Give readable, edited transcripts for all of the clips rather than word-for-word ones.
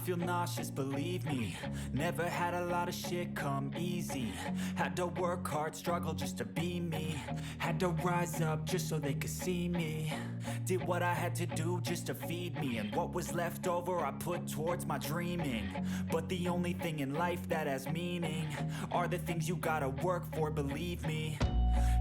feel nauseous, believe me. Never had a lot of shit come easy. Had to work hard, struggle just to be me. Had to rise up just so they could see me. Did what I had to do just to feed me, and what was left over I put towards my dreaming. But the only thing in life that has meaning are the things you gotta work for, believe me.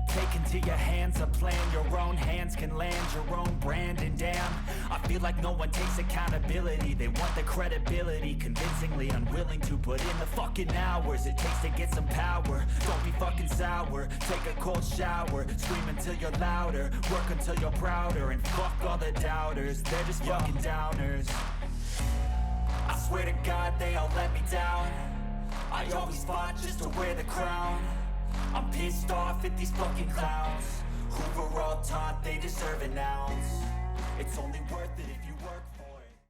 Take into your hands a plan, your own hands can land your own brand. And damn, I feel like no one takes accountability. They want the credibility, convincingly unwilling to put in the fucking hours it takes to get some power. Don't be fucking sour, take a cold shower, scream until you're louder, work until you're prouder. And fuck all the doubters, they're just fucking downers. I swear to God they all let me down. I always fought just to wear the crown. I'm pissed off at these fucking clowns who were all taught they deserve an ounce. It's only worth it if